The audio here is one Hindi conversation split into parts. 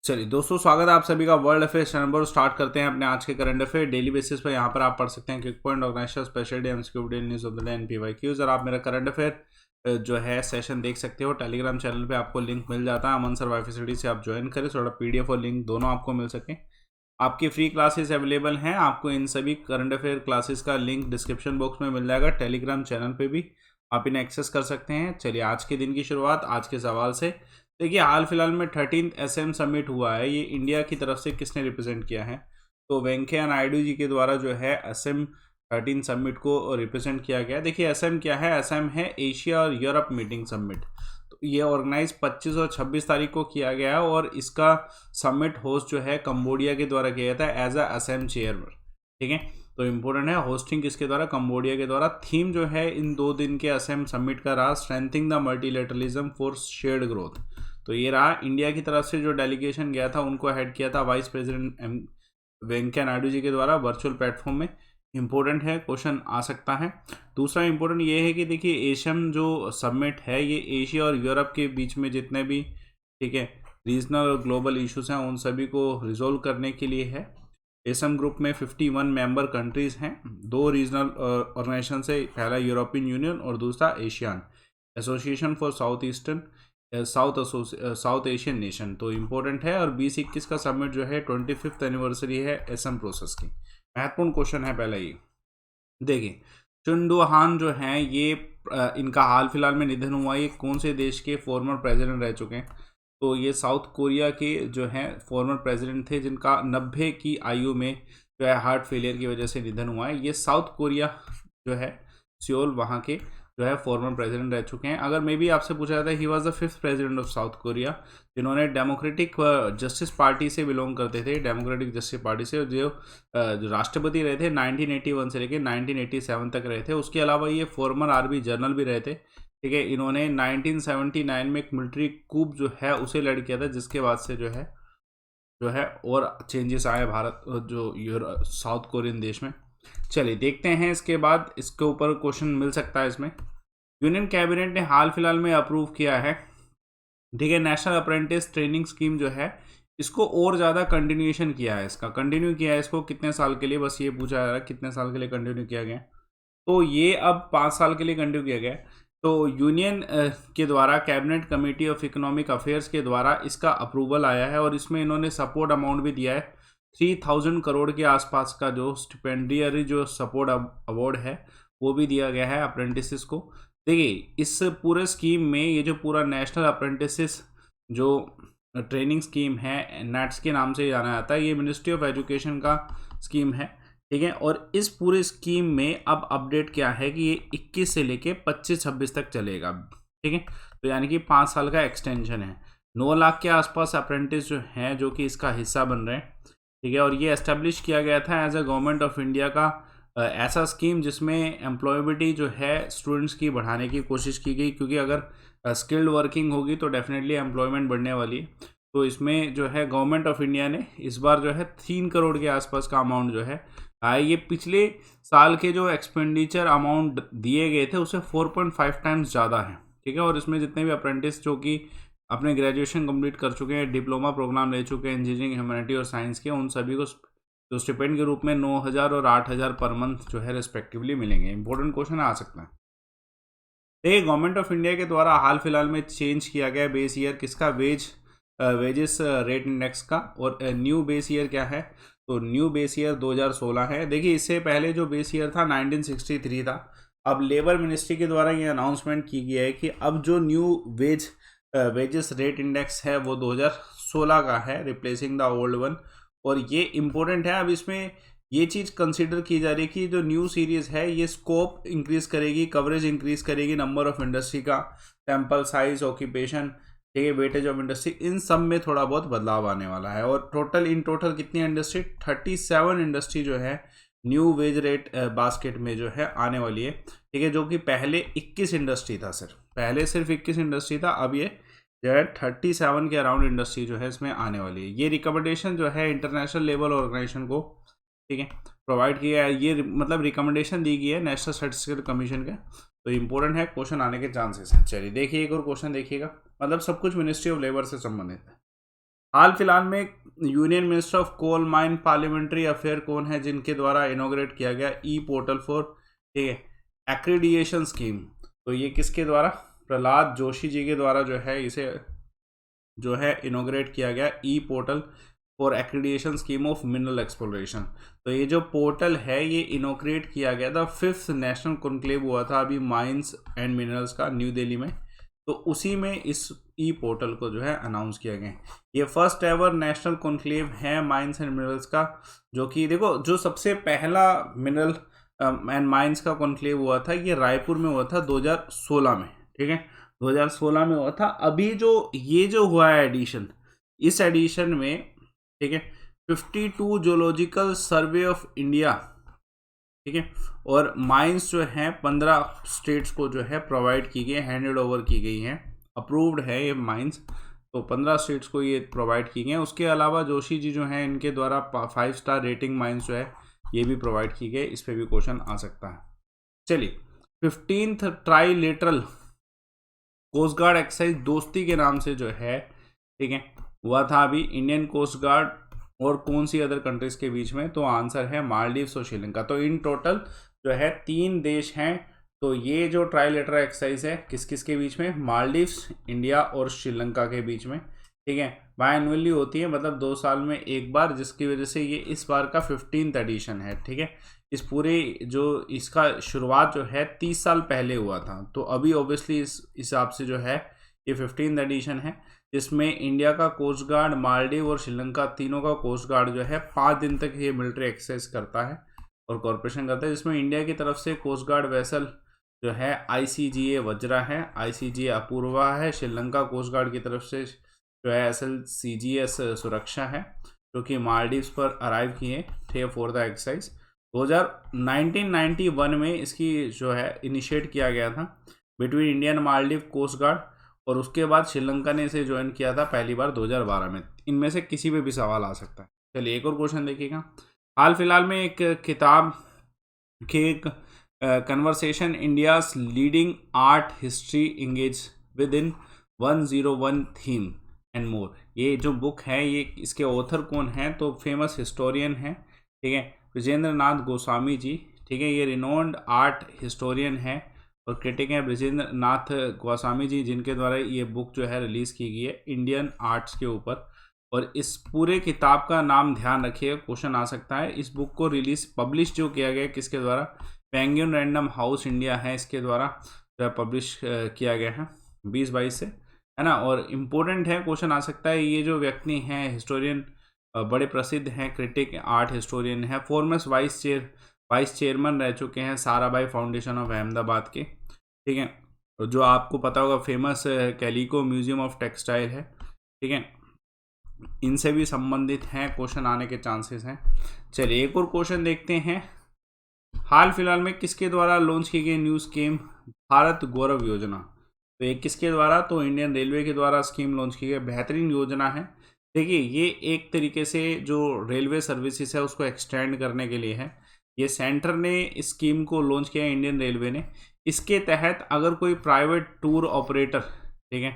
चलिए दोस्तों, स्वागत है आप सभी का वर्ल्ड अफेयर्स चैनल पर। स्टार्ट करते हैं अपने आज के करंट अफेयर डेली बेसिस पर। यहाँ पर आप पढ़ सकते हैं quick point, organization, special day, MCQ, daily news of the day, एनपीवाईक्यूज। और आप मेरा करंट अफेयर जो है सेशन देख सकते हो टेलीग्राम चैनल पे, आपको लिंक मिल जाता है। अमन सर वाई फैसिलिटी से आप ज्वाइन करें, थोड़ा पीडीएफ और लिंक दोनों आपको मिल सके। आपकी फ्री क्लासेस अवेलेबल हैं, आपको इन सभी करंट अफेयर क्लासेस का लिंक डिस्क्रिप्शन बॉक्स में मिल जाएगा। टेलीग्राम चैनल पे भी आप इन्हें एक्सेस कर सकते हैं। चलिए आज के दिन की शुरुआत आज के सवाल से। देखिए, हाल फिलहाल में 13th एसएम समिट हुआ है। ये इंडिया की तरफ से किसने रिप्रेजेंट किया है? तो वेंकैया नायडू जी के द्वारा जो है एसएम 13 समिट को रिप्रेजेंट किया गया। देखिए एसएम क्या है? एसएम है एशिया और यूरोप मीटिंग समिट। तो ये ऑर्गेनाइज 25 और 26 तारीख को किया गया है और इसका समिट होस्ट जो है कंबोडिया के द्वारा किया गया था एज अ एसएम चेयरमैन। ठीक है, तो इम्पोर्टेंट है होस्टिंग किसके द्वारा? कंबोडिया के द्वारा। थीम जो है इन 2 दिन के एसएम समिट का रहा strengthening the multilateralism for shared growth. तो ये रहा, इंडिया की तरफ से जो डेलीगेशन गया था उनको हेड किया था वाइस प्रेसिडेंट वेंकैया नायडू जी के द्वारा वर्चुअल प्लेटफॉर्म में। इंपॉर्टेंट है, क्वेश्चन आ सकता है। दूसरा इंपॉर्टेंट ये है कि देखिए एशियन जो समिट है ये एशिया और यूरोप के बीच में जितने भी ठीक है रीजनल और ग्लोबल इश्यूज हैं उन सभी को रिजोल्व करने के लिए है। एशियन ग्रुप में 51 मेंबर कंट्रीज हैं, 2 रीजनल ऑर्गेनाइजेशन से, पहला यूरोपियन यूनियन और दूसरा Asian association for south Asian nation. तो इम्पोर्टेंट है। और 2021 का समिट जो है 25th एनिवर्सरी है एसएम प्रोसेस की। महत्वपूर्ण क्वेश्चन है पहला ये। देखिए चुन डू हान जो हैं ये इनका हाल फिलहाल में निधन हुआ। ये कौन से देश के फॉर्मर प्रेसिडेंट रह चुके हैं? तो ये साउथ कोरिया के जो हैं फॉर्मर प्रेसिडेंट थे जिनका 90 की आयु में जो है हार्ट फेलियर की वजह से निधन हुआ है। ये साउथ कोरिया जो है सियोल वहाँ के जो है फॉर्मर प्रेसिडेंट रह चुके हैं। अगर मैं भी आपसे पूछा जाता है, he was the 5th president of south Korea जिन्होंने डेमोक्रेटिक जस्टिस पार्टी से बिलोंग करते थे, डेमोक्रेटिक जस्टिस पार्टी से। जो राष्ट्रपति रहे थे 1981 से लेकर 1987 तक रहे थे। उसके अलावा ये फॉर्मर आर्मी जनरल भी रहे थे। ठीक है, इन्होंने 1979 में एक मिलिट्री कूप जो है उसे लड़ किया था, जिसके बाद से जो है और चेंजेस आए भारत जो साउथ कोरियन देश में। चलिए देखते हैं इसके बाद इसके ऊपर क्वेश्चन मिल सकता है इसमें। यूनियन कैबिनेट ने हाल फिलहाल में अप्रूव किया है, ठीक है, नेशनल अप्रेंटिस ट्रेनिंग स्कीम जो है इसको और ज़्यादा कंटिन्यूएशन किया है। इसका कंटिन्यू किया है इसको कितने साल के लिए, बस ये पूछा जा रहा है कितने साल के लिए कंटिन्यू किया गया। तो ये अब 5 साल के लिए कंटिन्यू किया गया। तो यूनियन के द्वारा cabinet committee of economic affairs के द्वारा इसका अप्रूवल आया है और इसमें इन्होंने सपोर्ट अमाउंट भी दिया है 3000 करोड़ के आसपास का जो स्टिपेंडियरी जो सपोर्ट अवार्ड है वो भी दिया गया है अप्रेंटिसेस को। देखिए इस पूरे स्कीम में ये जो पूरा नेशनल अप्रेंटिसेस जो ट्रेनिंग स्कीम है नेट्स के नाम से जाना जाता है, ये मिनिस्ट्री ऑफ एजुकेशन का स्कीम है। ठीक है, और इस पूरे स्कीम में अब अपडेट क्या है कि ये 21 से लेके 25-26 तक चलेगा। ठीक है, तो यानी कि 5 साल का एक्सटेंशन है। 9 लाख के आसपास अप्रेंटिस जो हैं जो कि इसका हिस्सा बन रहे हैं। ठीक है, और ये एस्टेब्लिश किया गया था as a government of India का ऐसा स्कीम जिसमें एम्प्लॉयबिलिटी जो है स्टूडेंट्स की बढ़ाने की कोशिश की गई, क्योंकि अगर स्किल्ड वर्किंग होगी तो डेफिनेटली एम्प्लॉयमेंट बढ़ने वाली है। तो इसमें जो है गवर्नमेंट ऑफ इंडिया ने इस बार जो है 3 करोड़ के आसपास का अमाउंट जो है ये पिछले साल के जो एक्सपेंडिचर अमाउंट दिए गए थे उससे 4.5 टाइम्स ज़्यादा है। ठीक है, और इसमें जितने भी अप्रेंटिस जो कि अपने ग्रेजुएशन कंप्लीट कर चुके हैं, डिप्लोमा प्रोग्राम ले चुके हैं इंजीनियरिंग, ह्यूमैनिटी और साइंस के, उन सभी को जो स्टिपेंड के रूप में 9000 और 8000 पर मंथ जो है रेस्पेक्टिवली मिलेंगे। इंपॉर्टेंट क्वेश्चन आ सकता है। देखिए गवर्नमेंट ऑफ इंडिया के द्वारा हाल फिलहाल में चेंज किया गया बेस ईयर किसका, वेजेस रेट इंडेक्स का। और न्यू बेस ईयर क्या है? तो न्यू बेस ईयर 2016 है। देखिए इससे पहले जो बेस ईयर था 1963 था। अब लेबर मिनिस्ट्री के द्वारा ये अनाउंसमेंट की गई है कि अब जो न्यू वेजेस रेट इंडेक्स है वो 2016 का है, रिप्लेसिंग द ओल्ड वन। और ये इम्पोर्टेंट है, अब इसमें ये चीज़ कंसिडर की जा रही है कि जो न्यू सीरीज़ है ये स्कोप इंक्रीज करेगी, कवरेज इंक्रीज करेगी, नंबर ऑफ इंडस्ट्री का, सैम्पल साइज, ऑक्यूपेशन, ठीक है, वेटेज ऑफ इंडस्ट्री, इन सब में थोड़ा बहुत बदलाव आने वाला है। और इन टोटल कितनी इंडस्ट्री? 37 इंडस्ट्री जो है न्यू वेज रेट बास्केट में जो है आने वाली है। ठीक है, जो कि पहले 21 इंडस्ट्री था सर, पहले सिर्फ 21 इंडस्ट्री था, अब ये जो है 37 के अराउंड इंडस्ट्री जो है इसमें आने वाली है। ये रिकमेंडेशन जो है इंटरनेशनल लेबर ऑर्गेनाइजेशन को, ठीक है, प्रोवाइड किया है। ये मतलब रिकमेंडेशन दी गई है नेशनल स्टैटिस्टिकल कमीशन के। तो इंपॉर्टेंट है, क्वेश्चन आने के चांसेस हैं। चलिए देखिए एक और क्वेश्चन देखिएगा, मतलब सब कुछ मिनिस्ट्री ऑफ लेबर से संबंधित है। हाल फिलहाल में union minister of coal mine parliamentary affair कौन है जिनके द्वारा इनोग्रेट किया गया ई पोर्टल फॉर, ठीक है, एक्रीडिएशन स्कीम। तो ये किसके द्वारा, प्रहलाद जोशी जी के द्वारा जो है इसे जो है इनोग्रेट किया गया e portal for accreditation scheme of mineral exploration. तो ये जो पोर्टल है ये इनोग्रेट किया गया था, 5th नेशनल कॉन्क्लेव हुआ था अभी माइंस एंड मिनरल्स का न्यू दिल्ली में, तो उसी में इस ई पोर्टल को जो है अनाउंस किया गया। ये फर्स्ट एवर नेशनल कॉन्क्लेव है माइंस एंड मिनरल्स का, जो कि देखो जो सबसे पहला मिनरल एंड माइंस का कॉन्क्लेव हुआ था ये रायपुर में हुआ था 2016 में, ठीक है, 2016 में हुआ था। अभी जो ये जो हुआ है एडिशन, इस एडिशन में, ठीक है, 52 जोलॉजिकल सर्वे ऑफ इंडिया, ठीक है, और माइंस जो है 15 स्टेट्स को जो है प्रोवाइड की गई, हैंडेड ओवर की गई हैं, अप्रूव्ड है ये माइंस, तो 15 स्टेट्स को ये प्रोवाइड की गई हैं। उसके अलावा जोशी जी जो हैं इनके द्वारा 5 स्टार रेटिंग माइंस जो है ये भी प्रोवाइड की गई, इस पर भी क्वेश्चन आ सकता है। चलिए, 15th trilateral coast guard exercise दोस्ती के नाम से जो है, ठीक है, हुआ था अभी इंडियन कोस्ट गार्ड और कौन सी अदर कंट्रीज के बीच में, तो आंसर है मालदीव्स और श्रीलंका। तो इन टोटल जो है 3 देश हैं, तो ये जो ट्राईलेटरल एक्सरसाइज है किस किस के बीच में, मालदीव्स, इंडिया और श्रीलंका के बीच में, ठीक है, बायएनुअली होती है, मतलब 2 साल में एक बार, जिसकी वजह से ये इस बार का 15th एडिशन है, ठीक है। इस पूरे जो इसका शुरुआत जो है 30 साल पहले हुआ था, तो अभी ऑब्वियसली इस हिसाब से जो है ये 15th एडिशन है, जिसमें इंडिया का कोस्ट गार्ड, मालदीव और श्रीलंका तीनों का कोस्ट गार्ड जो है 5 दिन तक ये मिलिट्री एक्सरसाइज करता है और कॉर्पोरेशन करता है, जिसमें इंडिया की तरफ से कोस्ट गार्ड वेसल जो है ICGA वज्रा है, ICGA अपूर्वा है, श्रीलंका कोस्ट गार्ड की तरफ से जो है SLCGS सुरक्षा है, जो कि मालदीव्स पर अराइव किए थे फॉर द एक्सरसाइज। 1991 में इसकी जो है इनिशिएट किया गया था between Indian Maldives coast guard, और उसके बाद श्रीलंका ने इसे ज्वाइन किया था पहली बार 2012 में। इनमें से किसी पे भी सवाल आ सकता है। चलिए एक और क्वेश्चन देखिएगा। हाल फिलहाल में एक किताब के एक conversation India's leading art history engage with in 101 theme and more, ये जो बुक है ये इसके ऑथर कौन है, तो फेमस हिस्टोरियन है, ठीक है, ब्रजेंद्र नाथ गोस्वामी जी, ठीक है, ये रिनोन्ड आर्ट हिस्टोरियन है और क्रिटिक हैं ब्रजेंद्र नाथ गोस्वामी जी, जिनके द्वारा ये बुक जो है रिलीज़ की गई है इंडियन आर्ट्स के ऊपर। और इस पूरे किताब का नाम ध्यान रखिए, क्वेश्चन आ सकता है। इस बुक को पब्लिश जो किया गया किसके द्वारा, पेंगुइन रैंडम हाउस इंडिया है इसके द्वारा जो है पब्लिश किया गया है 2022 से, है ना। और इम्पोर्टेंट है, क्वेश्चन आ सकता है, ये जो व्यक्ति हैं हिस्टोरियन बड़े प्रसिद्ध हैं, क्रिटिक आर्ट हिस्टोरियन है, फॉरमर वाइस चेयरमैन रह चुके हैं साराभाई फाउंडेशन ऑफ अहमदाबाद के, ठीक है, जो आपको पता होगा famous calico museum of textile है, ठीक है, इनसे भी संबंधित हैं, क्वेश्चन आने के चांसेस हैं। चलिए एक और क्वेश्चन देखते हैं। हाल फिलहाल में किसके द्वारा लॉन्च की गई न्यू स्कीम भारत गौरव योजना, तो ये किसके द्वारा, तो इंडियन रेलवे के द्वारा स्कीम लॉन्च की गई, बेहतरीन योजना है। देखिए ये एक तरीके से जो रेलवे सर्विसेज है उसको एक्सटेंड करने के लिए है, ये सेंटर ने इस स्कीम को लॉन्च किया इंडियन रेलवे ने। इसके तहत अगर कोई प्राइवेट टूर ऑपरेटर, ठीक है,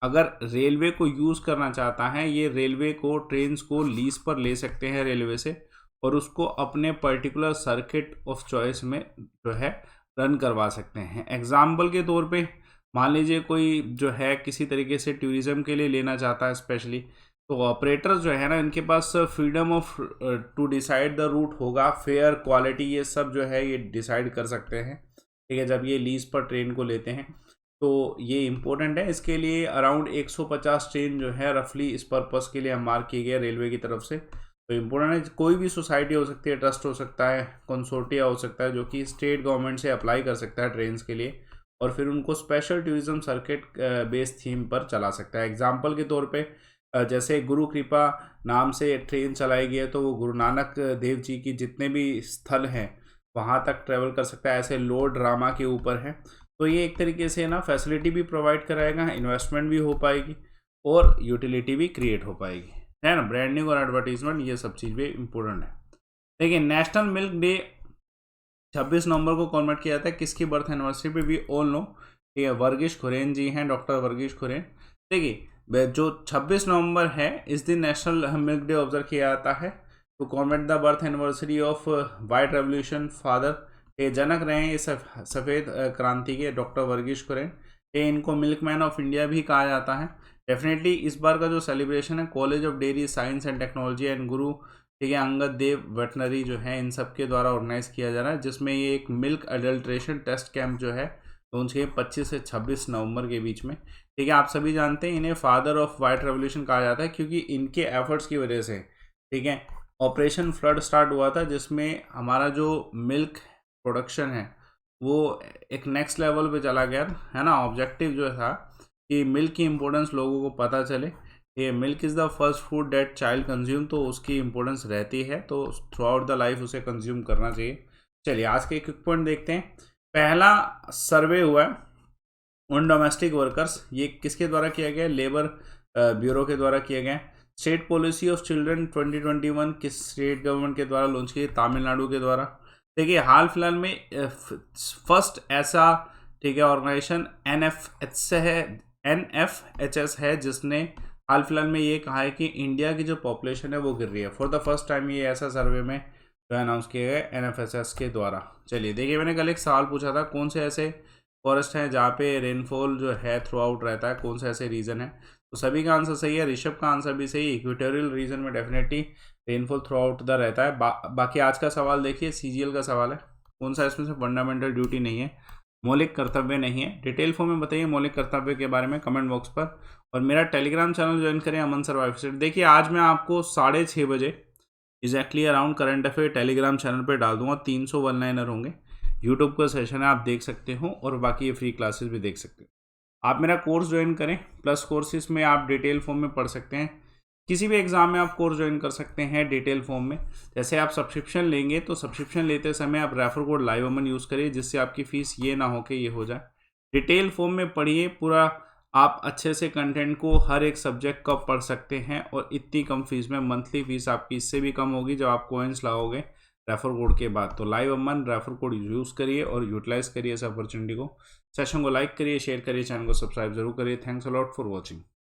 अगर रेलवे को यूज़ करना चाहता है, ये रेलवे को ट्रेन्स को लीज पर ले सकते हैं रेलवे से, और उसको अपने पर्टिकुलर सर्किट ऑफ चॉइस में जो है रन करवा सकते हैं। एग्जाम्पल के तौर पे मान लीजिए कोई जो है किसी तरीके से टूरिज़्म के लिए लेना चाहता है स्पेशली, तो ऑपरेटर्स जो है ना, इनके पास freedom of to decide the route होगा, फेयर, क्वालिटी, ये सब जो है ये डिसाइड कर सकते हैं, ठीक है, जब ये लीज पर ट्रेन को लेते हैं। तो ये इम्पोर्टेंट है। इसके लिए अराउंड 150 ट्रेन जो है रफली इस पर्पस के लिए मार्क किए गए रेलवे की तरफ से। तो इम्पोर्टेंट है, कोई भी सोसाइटी हो सकती है, ट्रस्ट हो सकता है, कंसोर्टिया हो सकता है, जो कि स्टेट गवर्नमेंट से अप्लाई कर सकता है ट्रेन्स के लिए, और फिर उनको special tourism circuit based theme पर चला सकता है। एग्जाम्पल के तौर पे जैसे गुरु कृपा नाम से ट्रेन चलाई गई है, तो वो गुरु नानक देव जी की जितने भी स्थल हैं वहाँ तक ट्रेवल कर सकता है, ऐसे लॉर्ड रामा के ऊपर है। तो ये एक तरीके से ना फैसिलिटी भी प्रोवाइड कराएगा, इन्वेस्टमेंट भी हो पाएगी और यूटिलिटी भी क्रिएट हो पाएगी, है ना। ब्रांडिंग और एडवर्टीजमेंट ये सब चीज़ भी इम्पोर्टेंट है। देखिए नेशनल मिल्क डे 26 नवंबर को कॉमेमोरेट किया जाता है, किसकी बर्थ एनिवर्सरी पे, वी ऑल नो, ठीक है, वर्गीश खुरेन जी हैं, डॉक्टर वर्गीश खुरेन। देखिए जो 26 नवंबर है इस दिन नेशनल मिल्क डे ऑब्जर्व किया जाता है to commemorate the birth anniversary of white revolution father. ये जनक रहे हैं इस सफ़ेद क्रांति के डॉक्टर वर्गीश कुरियन। ये इनको मिल्क मैन ऑफ इंडिया भी कहा जाता है। डेफिनेटली इस बार का जो सेलिब्रेशन है college of dairy science and technology and गुरु ठीक है अंगद देव वेटनरी जो है इन सब के द्वारा ऑर्गेनाइज किया जा रहा है, जिसमें ये एक मिल्क अडल्ट्रेशन टेस्ट कैंप जो है लॉन्च किए 25 से 26 नवंबर के बीच में। ठीक है, आप सभी जानते हैं इन्हें फादर ऑफ वाइट रेवोल्यूशन कहा जाता है क्योंकि इनके एफर्ट्स की वजह से ठीक है ऑपरेशन फ्लड स्टार्ट हुआ था, जिसमें हमारा जो मिल्क प्रोडक्शन है वो एक नेक्स्ट लेवल पे चला गया है ना। ऑब्जेक्टिव जो था कि मिल्क की इम्पोर्टेंस लोगों को पता चले। ये milk is the first food that child consume, तो उसकी इम्पोर्टेंस रहती है, तो थ्रू आउट द लाइफ उसे कंज्यूम करना चाहिए। चलिए आज के क्विक पॉइंट देखते हैं। पहला सर्वे हुआ है उन डोमेस्टिक वर्कर्स, ये किसके द्वारा किया गया? लेबर ब्यूरो के द्वारा किया गया। स्टेट पॉलिसी ऑफ चिल्ड्रन 2021 किस स्टेट गवर्नमेंट के द्वारा लॉन्च की? तमिलनाडु के द्वारा। देखिए हाल फिलहाल में फर्स्ट ऐसा ठीक है ऑर्गेनाइजेशन NFHS है जिसने हाल फिलहाल में ये कहा है कि इंडिया की जो पॉपुलेशन है वो गिर रही है। फॉर द फर्स्ट टाइम ये ऐसा सर्वे में जो अनाउंस किया गया NFHS के द्वारा। चलिए देखिए, मैंने कल एक सवाल पूछा था कौन से ऐसे फॉरेस्ट हैं जहाँ पे रेनफॉल जो है थ्रू आउट रहता है, कौन से ऐसे रीजन है? तो सभी का आंसर सही है, ऋषभ का आंसर भी सही। इक्वेटोरियल रीजन में definitely rainfall through out the रहता है। बाकी आज का सवाल देखिए, CGL का सवाल है, कौन सा इसमें से फंडामेंटल ड्यूटी नहीं है, मौलिक कर्तव्य नहीं है? डिटेल फॉर्म में बताइए मौलिक कर्तव्य के बारे में कमेंट बॉक्स पर। और मेरा टेलीग्राम चैनल ज्वाइन करें अमन सर्वाइव। देखिए आज मैं आपको 6:30 बजे exactly around current affair Telegram channel पर डाल दूंगा। 300 वन लाइनर होंगे, यूट्यूब का सेशन है, आप देख सकते हो, और बाकी ये फ्री क्लासेस भी देख सकते हो। आप मेरा कोर्स ज्वाइन करें, प्लस कोर्सेज में आप डिटेल फॉर्म में पढ़ सकते हैं। किसी भी एग्ज़ाम में आप कोर्स ज्वाइन कर सकते हैं डिटेल फॉर्म में। जैसे आप सब्सक्रिप्शन लेंगे तो सब्सक्रिप्शन लेते समय आप रेफर कोड लाइव अमन यूज़ करिए, जिससे आपकी फ़ीस ये ना हो कि ये हो जाए। डिटेल फॉर्म में पढ़िए पूरा, आप अच्छे से कंटेंट को हर एक सब्जेक्ट का पढ़ सकते हैं, और इतनी कम फीस में मंथली फीस आपकी इससे भी कम होगी जब आप कॉइन्स लाओगे रेफर कोड के बाद। तो लाइव अमन रेफर कोड यूज़ करिए और यूटिलाइज करिए इस अपॉर्चुनिटी को। सेशन को लाइक करिए, शेयर करिए, चैनल को सब्सक्राइब जरूर करिए। Thanks a lot for watching.